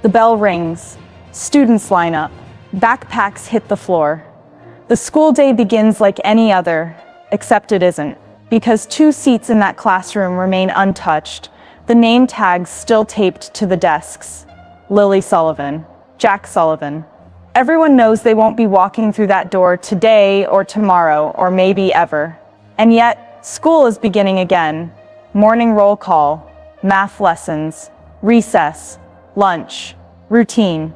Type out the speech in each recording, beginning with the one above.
The bell rings. Students line up. Backpacks hit the floor. The school day begins like any other, except it isn't. Because 2 seats in that classroom remain untouched, the name tags still taped to the desks. Lily Sullivan, Jack Sullivan. Everyone knows they won't be walking through that door today or tomorrow or maybe ever. And yet, school is beginning again. Morning roll call, math lessons, recess, lunch, routine.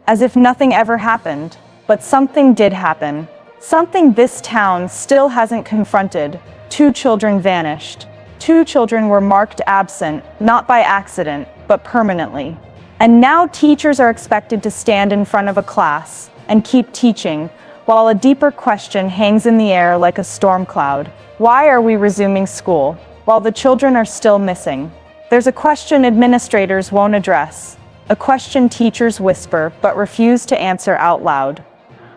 As if nothing ever happened. But something did happen. Something this town still hasn't confronted. 2 children vanished. 2 children were marked absent, not by accident, but permanently. And now teachers are expected to stand in front of a class and keep teaching, while a deeper question hangs in the air like a storm cloud. Why are we resuming school, while the children are still missing? There's a question administrators won't address, a question teachers whisper but refuse to answer out loud.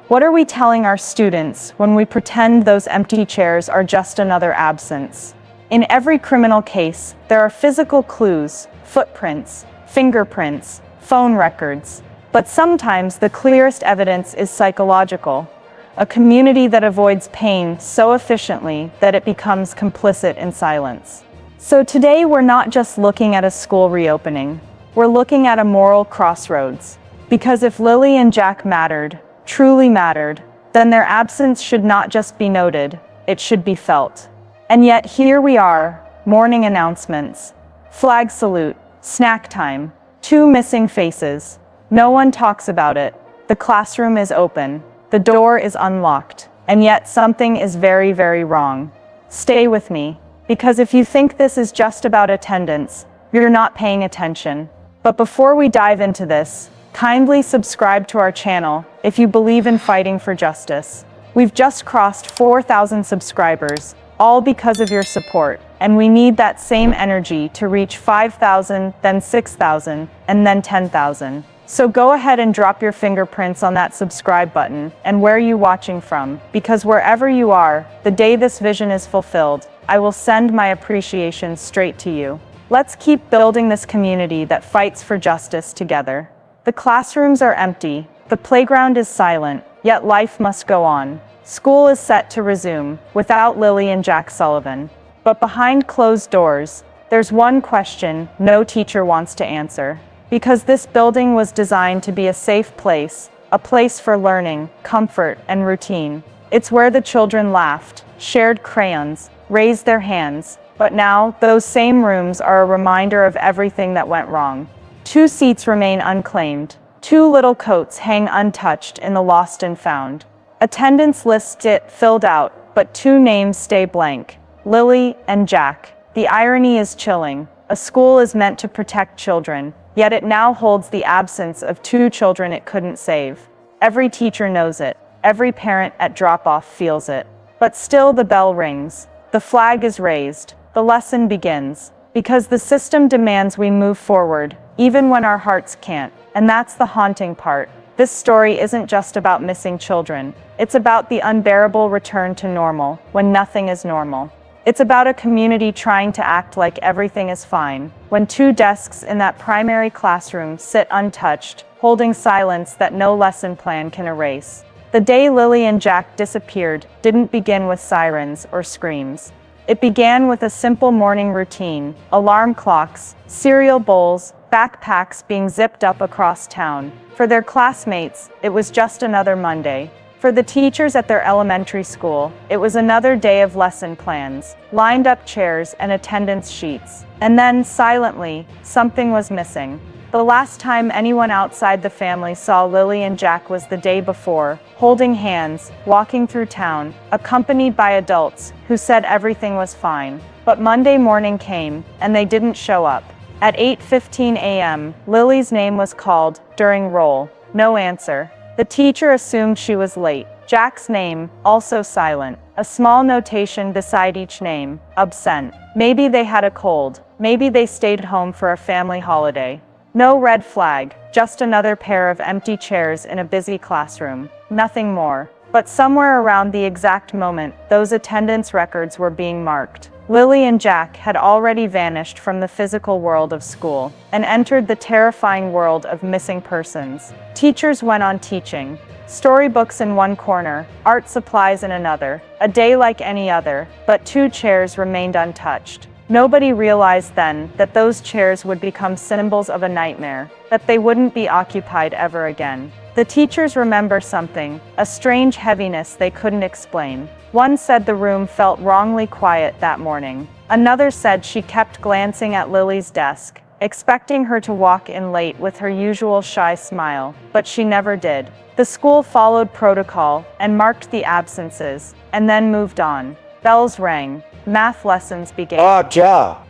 What are we telling our students when we pretend those empty chairs are just another absence? In every criminal case, there are physical clues, footprints, fingerprints, phone records. But sometimes the clearest evidence is psychological. A community that avoids pain so efficiently that it becomes complicit in silence. So today we're not just looking at a school reopening. We're looking at a moral crossroads. Because if Lily and Jack mattered, truly mattered, then their absence should not just be noted, it should be felt. And yet here we are, morning announcements, flag salute, snack time, 2 missing faces. No one talks about it. The classroom is open, the door is unlocked, and yet something is very, very wrong. Stay with me, because if you think this is just about attendance, you're not paying attention. But before we dive into this, kindly subscribe to our channel if you believe in fighting for justice. We've just crossed 4,000 subscribers, all because of your support, and we need that same energy to reach 5,000, then 6,000, and then 10,000. So go ahead and drop your fingerprints on that subscribe button and where you watching from, because wherever you are, the day this vision is fulfilled, I will send my appreciation straight to you. Let's keep building this community that fights for justice together. The classrooms are empty, the playground is silent, yet life must go on. School is set to resume, without Lily and Jack Sullivan. But behind closed doors, there's one question no teacher wants to answer. Because this building was designed to be a safe place, a place for learning, comfort, and routine. It's where the children laughed, shared crayons, raised their hands, but now, those same rooms are a reminder of everything that went wrong. 2 seats remain unclaimed. 2 little coats hang untouched in the lost and found. Attendance lists it filled out, but 2 names stay blank. Lily and Jack. The irony is chilling. A school is meant to protect children, yet it now holds the absence of 2 children it couldn't save. Every teacher knows it. Every parent at drop-off feels it. But still the bell rings. The flag is raised. The lesson begins. Because the system demands we move forward, even when our hearts can't. And that's the haunting part. This story isn't just about missing children. It's about the unbearable return to normal, when nothing is normal. It's about a community trying to act like everything is fine, when 2 desks in that primary classroom sit untouched, holding silence that no lesson plan can erase. The day Lily and Jack disappeared didn't begin with sirens or screams. It began with a simple morning routine, alarm clocks, cereal bowls, backpacks being zipped up across town. For their classmates, it was just another Monday. For the teachers at their elementary school, it was another day of lesson plans, lined up chairs and attendance sheets. And then, silently, something was missing. The last time anyone outside the family saw Lily and Jack was the day before, holding hands, walking through town, accompanied by adults who said everything was fine. But Monday morning came, and they didn't show up. At 8:15 a.m., Lily's name was called, during roll. No answer. The teacher assumed she was late. Jack's name, also silent. A small notation beside each name, absent. Maybe they had a cold. Maybe they stayed home for a family holiday. No red flag, just another pair of empty chairs in a busy classroom. Nothing more. But somewhere around the exact moment, those attendance records were being marked. Lily and Jack had already vanished from the physical world of school and entered the terrifying world of missing persons. Teachers went on teaching. Storybooks in one corner, art supplies in another, a day like any other, but 2 chairs remained untouched. Nobody realized then that those chairs would become symbols of a nightmare, that they wouldn't be occupied ever again. The teachers remember something, a strange heaviness they couldn't explain. One said the room felt wrongly quiet that morning. Another said she kept glancing at Lily's desk, expecting her to walk in late with her usual shy smile, but she never did. The school followed protocol and marked the absences, and then moved on. Bells rang. Math lessons began.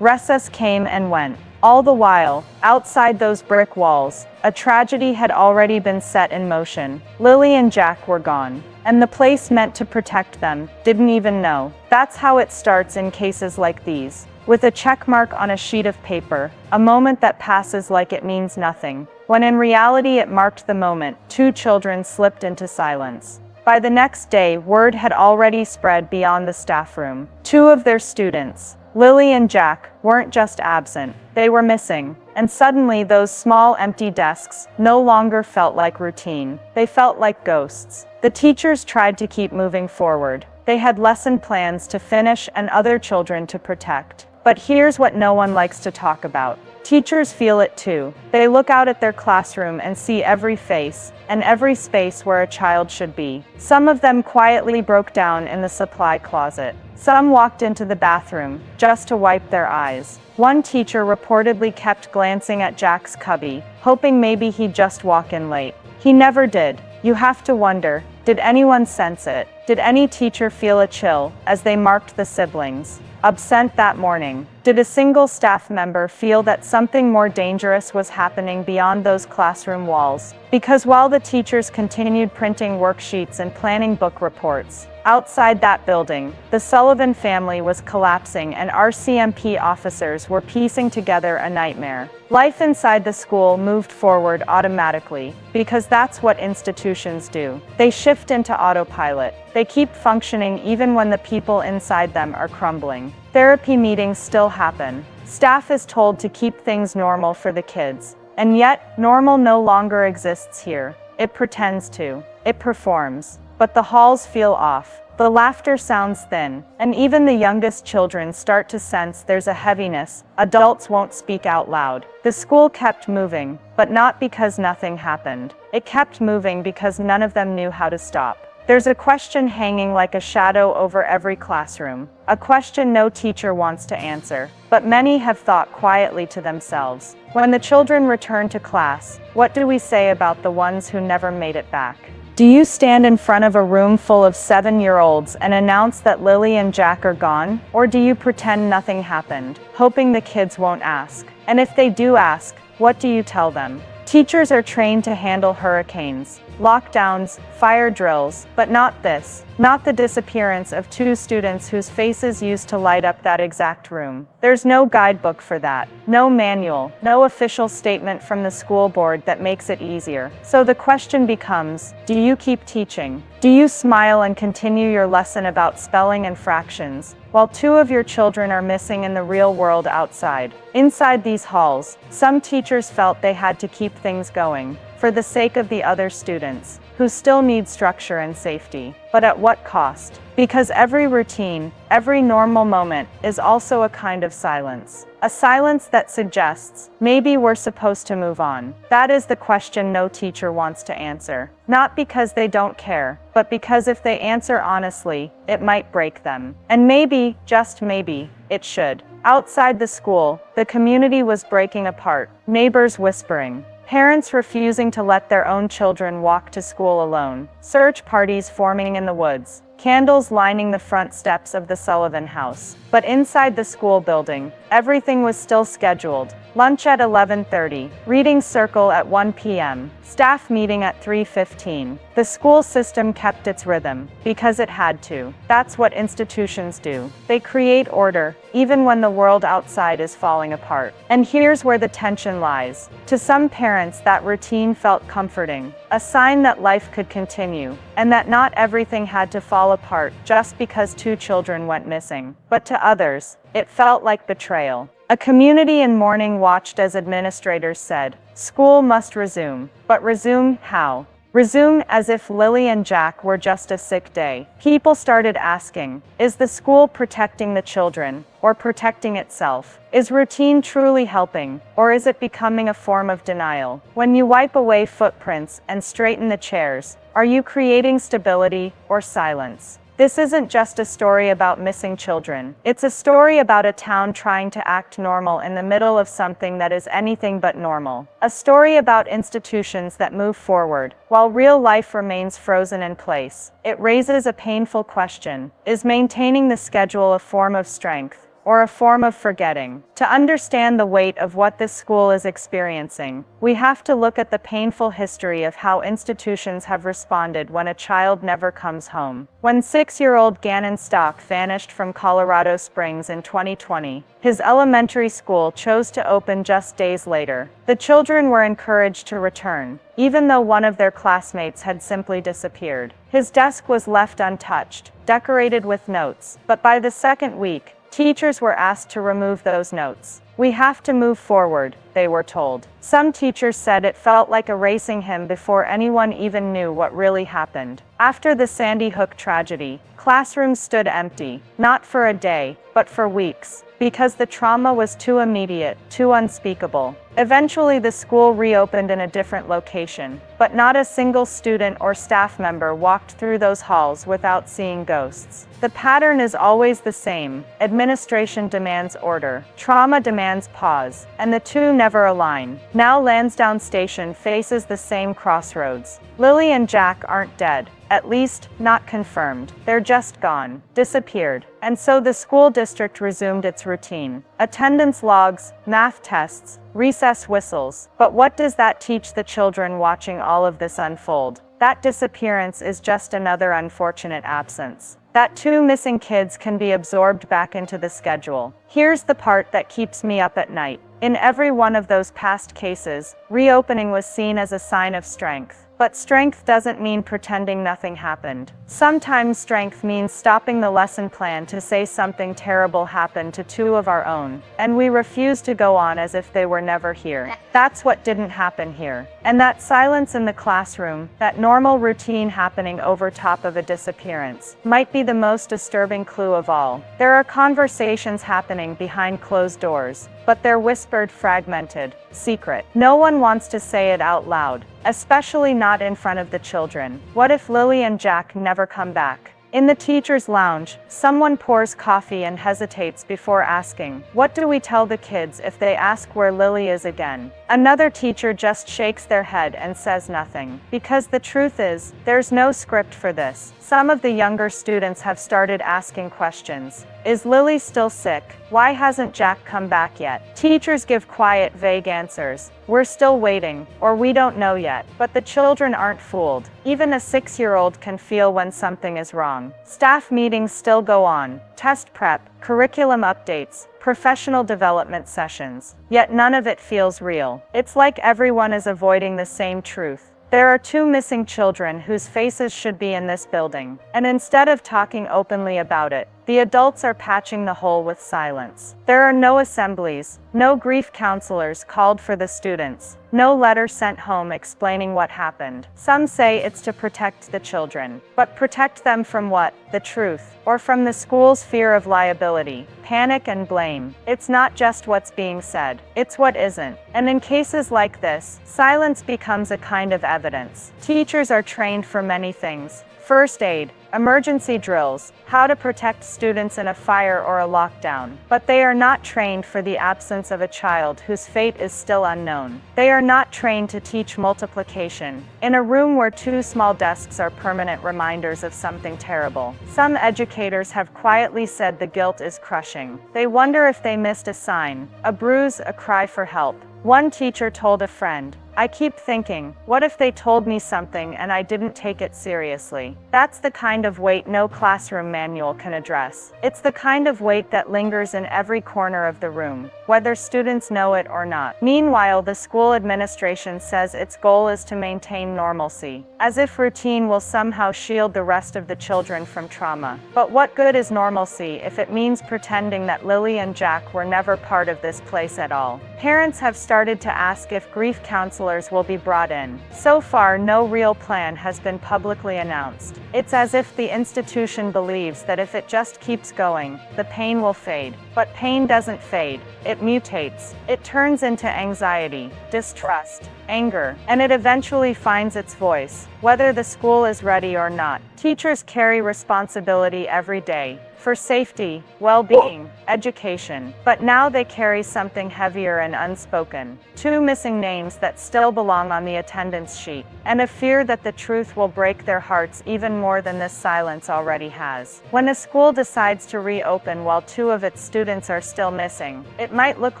Recess came and went. All the while, outside those brick walls, a tragedy had already been set in motion. Lily and Jack were gone, and the place meant to protect them didn't even know. That's how it starts in cases like these. With a check mark on a sheet of paper, a moment that passes like it means nothing, when in reality it marked the moment 2 children slipped into silence. By the next day, word had already spread beyond the staff room. 2 of their students, Lily and Jack, weren't just absent, they were missing. And suddenly those small empty desks no longer felt like routine. They felt like ghosts. The teachers tried to keep moving forward. They had lesson plans to finish and other children to protect. But here's what no one likes to talk about. Teachers feel it too. They look out at their classroom and see every face, and every space where a child should be. Some of them quietly broke down in the supply closet. Some walked into the bathroom, just to wipe their eyes. One teacher reportedly kept glancing at Jack's cubby, hoping maybe he'd just walk in late. He never did. You have to wonder, did anyone sense it? Did any teacher feel a chill as they marked the siblings absent that morning? Did a single staff member feel that something more dangerous was happening beyond those classroom walls? Because while the teachers continued printing worksheets and planning book reports, outside that building, the Sullivan family was collapsing and Rcmp officers were piecing together a nightmare. Life inside the school moved forward automatically, because that's what institutions do. They shift into autopilot. They keep functioning even when the people inside them are crumbling. Therapy meetings still happen. Staff is told to keep things normal for the kids. And yet, normal no longer exists here. It pretends to. It performs. But the halls feel off. The laughter sounds thin, and even the youngest children start to sense there's a heaviness. Adults won't speak out loud. The school kept moving, but not because nothing happened. It kept moving because none of them knew how to stop. There's a question hanging like a shadow over every classroom, a question no teacher wants to answer, but many have thought quietly to themselves. When the children return to class, what do we say about the ones who never made it back? Do you stand in front of a room full of 7-year-olds and announce that Lily and Jack are gone? Or do you pretend nothing happened, hoping the kids won't ask? And if they do ask, what do you tell them? Teachers are trained to handle hurricanes, lockdowns, fire drills, but not this. Not the disappearance of 2 students whose faces used to light up that exact room. There's no guidebook for that, no manual, no official statement from the school board that makes it easier. So the question becomes, do you keep teaching? Do you smile and continue your lesson about spelling and fractions, while 2 of your children are missing in the real world outside? Inside these halls, some teachers felt they had to keep things going, for the sake of the other students, who still need structure and safety. But at what cost? Because every routine, every normal moment, is also a kind of silence. A silence that suggests, maybe we're supposed to move on. That is the question no teacher wants to answer. Not because they don't care, but because if they answer honestly, it might break them. And maybe, just maybe, it should. Outside the school, the community was breaking apart, neighbors whispering, parents refusing to let their own children walk to school alone, search parties forming in the woods, candles lining the front steps of the Sullivan house. But inside the school building, everything was still scheduled. Lunch at 11:30. Reading circle at 1 p.m. Staff meeting at 3:15. The school system kept its rhythm, because it had to. That's what institutions do. They create order, even when the world outside is falling apart. And here's where the tension lies. To some parents, that routine felt comforting, a sign that life could continue, and that not everything had to fall apart just because two children went missing. But to others, it felt like betrayal. A community in mourning watched as administrators said, "School must resume." But resume how? Resume as if Lily and Jack were just a sick day. People started asking, is the school protecting the children, or protecting itself? Is routine truly helping, or is it becoming a form of denial? When you wipe away footprints and straighten the chairs, are you creating stability or silence? This isn't just a story about missing children. It's a story about a town trying to act normal in the middle of something that is anything but normal. A story about institutions that move forward, while real life remains frozen in place. It raises a painful question. Is maintaining the schedule a form of strength, or a form of forgetting? To understand the weight of what this school is experiencing, we have to look at the painful history of how institutions have responded when a child never comes home. When 6-year-old Gannon Stock vanished from Colorado Springs in 2020, his elementary school chose to open just days later. The children were encouraged to return, even though one of their classmates had simply disappeared. His desk was left untouched, decorated with notes, but by the second week, teachers were asked to remove those notes. We have to move forward, they were told. Some teachers said it felt like erasing him before anyone even knew what really happened. After the Sandy Hook tragedy, classrooms stood empty, not for a day, but for weeks, because the trauma was too immediate, too unspeakable. Eventually, the school reopened in a different location, but not a single student or staff member walked through those halls without seeing ghosts. The pattern is always the same. Administration demands order, trauma demands pause, and the two never align. Now Lansdowne Station faces the same crossroads. Lily and Jack aren't dead. At least, not confirmed. They're just gone, disappeared. And so the school district resumed its routine. Attendance logs, math tests, recess whistles. But what does that teach the children watching all of this unfold? That disappearance is just another unfortunate absence. That two missing kids can be absorbed back into the schedule. Here's the part that keeps me up at night. In every one of those past cases, reopening was seen as a sign of strength. But strength doesn't mean pretending nothing happened. Sometimes strength means stopping the lesson plan to say something terrible happened to two of our own, and we refuse to go on as if they were never here. That's what didn't happen here. And that silence in the classroom, that normal routine happening over top of a disappearance, might be the most disturbing clue of all. There are conversations happening behind closed doors, but they're whispered, fragmented, secret. No one wants to say it out loud, especially not in front of the children. What if Lily and Jack never come back? In the teacher's lounge, someone pours coffee and hesitates before asking, "What do we tell the kids if they ask where Lily is again?" Another teacher just shakes their head and says nothing. Because the truth is, there's no script for this. Some of the younger students have started asking questions. Is Lily still sick? Why hasn't Jack come back yet? Teachers give quiet, vague answers. We're still waiting, or we don't know yet. But the children aren't fooled. Even a 6-year-old can feel when something is wrong. Staff meetings still go on. Test prep, curriculum updates, professional development sessions. Yet none of it feels real. It's like everyone is avoiding the same truth. There are two missing children whose faces should be in this building, and instead of talking openly about it, the adults are patching the hole with silence. There are no assemblies, no grief counselors called for the students, no letter sent home explaining what happened. Some say it's to protect the children. But protect them from what? The truth? Or from the school's fear of liability, panic and blame? It's not just what's being said, it's what isn't. And in cases like this, silence becomes a kind of evidence. Teachers are trained for many things. First aid, emergency drills, how to protect students in a fire or a lockdown. But they are not trained for the absence of a child whose fate is still unknown. They are not trained to teach multiplication in a room where two small desks are permanent reminders of something terrible. Some educators have quietly said the guilt is crushing. They wonder if they missed a sign, a bruise, a cry for help. One teacher told a friend, "I keep thinking, what if they told me something and I didn't take it seriously?" That's the kind of weight no classroom manual can address. It's the kind of weight that lingers in every corner of the room, whether students know it or not. Meanwhile, the school administration says its goal is to maintain normalcy, as if routine will somehow shield the rest of the children from trauma. But what good is normalcy if it means pretending that Lily and Jack were never part of this place at all? Parents have started to ask if grief counselors will be brought in. So far, no real plan has been publicly announced. It's as if the institution believes that if it just keeps going, the pain will fade. But pain doesn't fade, it mutates. It turns into anxiety, distrust, anger, and it eventually finds its voice, whether the school is ready or not. Teachers carry responsibility every day for safety, well-being, education. But now they carry something heavier and unspoken. 2 missing names that still belong on the attendance sheet, and a fear that the truth will break their hearts even more than this silence already has. When a school decides to reopen while 2 of its students are still missing, it might look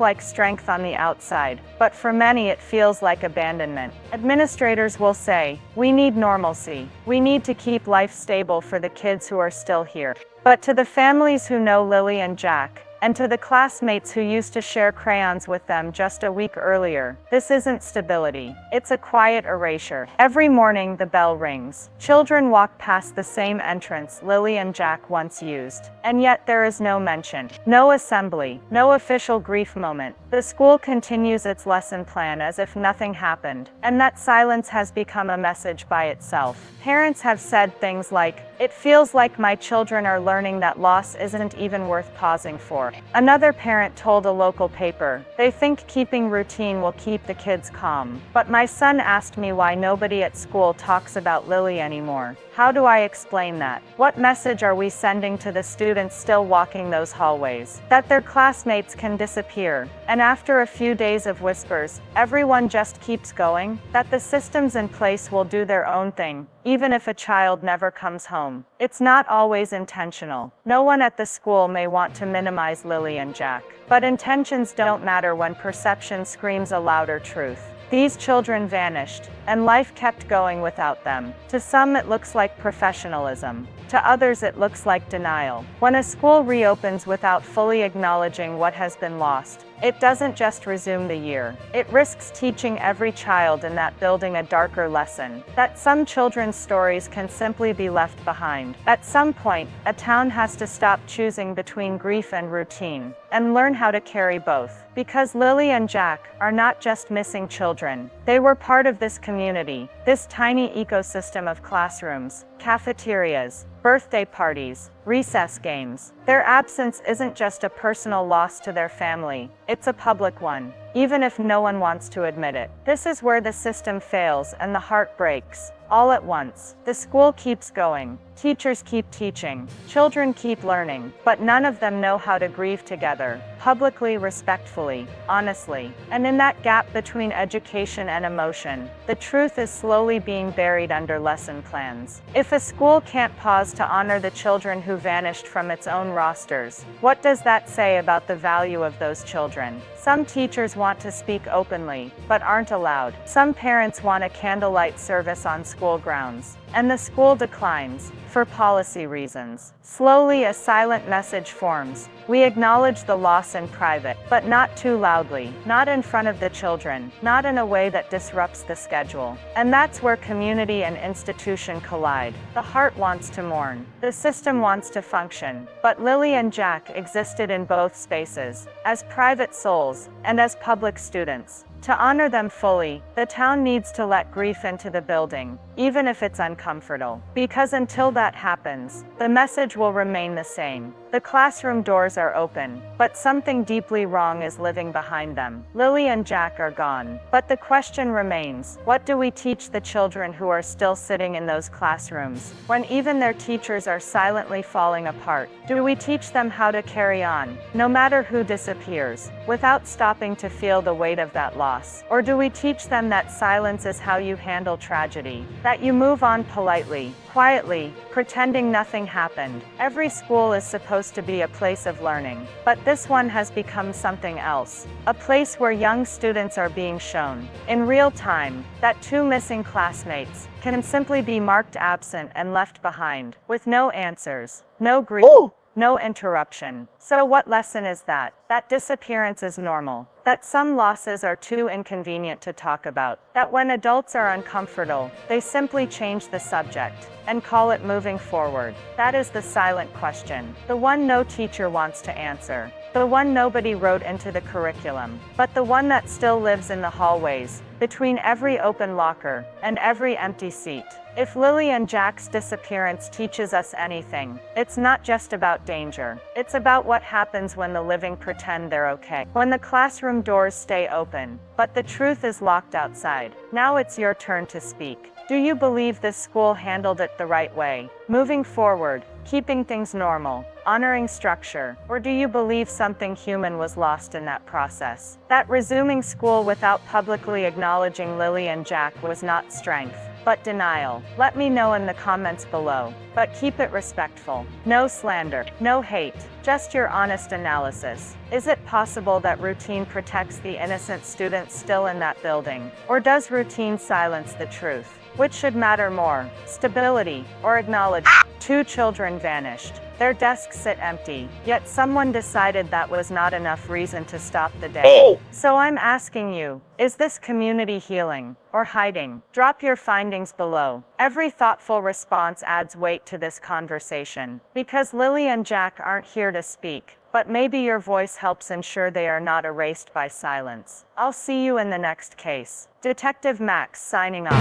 like strength on the outside, but for many it feels like abandonment. Administrators will say, "We need normalcy. We need to keep life stable for the kids who are still here." But to the families who know Lily and Jack, and to the classmates who used to share crayons with them just a week earlier, this isn't stability. It's a quiet erasure. Every morning the bell rings. Children walk past the same entrance Lily and Jack once used. And yet there is no mention, no assembly, no official grief moment. The school continues its lesson plan as if nothing happened, and that silence has become a message by itself. Parents have said things like, "It feels like my children are learning that loss isn't even worth pausing for." Another parent told a local paper, "They think keeping routine will keep the kids calm. But my son asked me why nobody at school talks about Lily anymore. How do I explain that? What message are we sending to the students still walking those hallways? That their classmates can disappear, and after a few days of whispers, everyone just keeps going? That the systems in place will do their own thing, even if a child never comes home. It's not always intentional. No one at the school may want to minimize Lily and Jack. But intentions don't matter when perception screams a louder truth. These children vanished, and life kept going without them. To some it looks like professionalism. To others it looks like denial. When a school reopens without fully acknowledging what has been lost, it doesn't just resume the year. It risks teaching every child in that building a darker lesson, that some children's stories can simply be left behind. At some point, a town has to stop choosing between grief and routine, and learn how to carry both. Because Lily and Jack are not just missing children. They were part of this community, this tiny ecosystem of classrooms, cafeterias, birthday parties, recess games. Their absence isn't just a personal loss to their family, it's a public one, even if no one wants to admit it. This is where the system fails and the heart breaks. All at once. The school keeps going. Teachers keep teaching. Children keep learning. But none of them know how to grieve together, publicly, respectfully, honestly. And in that gap between education and emotion, the truth is slowly being buried under lesson plans. If a school can't pause to honor the children who vanished from its own rosters, what does that say about the value of those children? Some teachers want to speak openly, but aren't allowed. Some parents want a candlelight service on school grounds, and the school declines, for policy reasons. Slowly, a silent message forms. We acknowledge the loss in private, but not too loudly, not in front of the children, not in a way that disrupts the schedule. And that's where community and institution collide. The heart wants to mourn. The system wants to function. But Lily and Jack existed in both spaces, as private souls, and as public students. To honor them fully, the town needs to let grief into the building, even if it's uncomfortable. Because until that happens, the message will remain the same. The classroom doors are open, but something deeply wrong is living behind them. Lily and Jack are gone. But the question remains, what do we teach the children who are still sitting in those classrooms, when even their teachers are silently falling apart? Do we teach them how to carry on, no matter who disappears, without stopping to feel the weight of that loss? Or do we teach them that silence is how you handle tragedy, that you move on politely, quietly, pretending nothing happened? Every school is supposed to be a place of learning, but this one has become something else. A place where young students are being shown, in real time, that two missing classmates can simply be marked absent and left behind, with no answers, no grief, no interruption. So what lesson is that? That disappearance is normal. That some losses are too inconvenient to talk about. That when adults are uncomfortable, they simply change the subject and call it moving forward. That is the silent question. The one no teacher wants to answer. The one nobody wrote into the curriculum. But the one that still lives in the hallways, between every open locker and every empty seat. If Lily and Jack's disappearance teaches us anything, it's not just about danger. It's about what happens when the living pretend they're okay. When the classroom doors stay open, but the truth is locked outside. Now it's your turn to speak. Do you believe this school handled it the right way, moving forward, keeping things normal, honoring structure? Or do you believe something human was lost in that process? That resuming school without publicly acknowledging Lily and Jack was not strength, but denial? Let me know in the comments below, but keep it respectful. No slander, no hate, just your honest analysis. Is it possible that routine protects the innocent students still in that building? Or does routine silence the truth? Which should matter more, stability or acknowledgement? Two children vanished. Their desks sit empty, yet someone decided that was not enough reason to stop the day. So I'm asking you, is this community healing or hiding? Drop your findings below. Every thoughtful response adds weight to this conversation, because Lily and Jack aren't here to speak, but maybe your voice helps ensure they are not erased by silence. I'll see you in the next case. Detective Max signing off.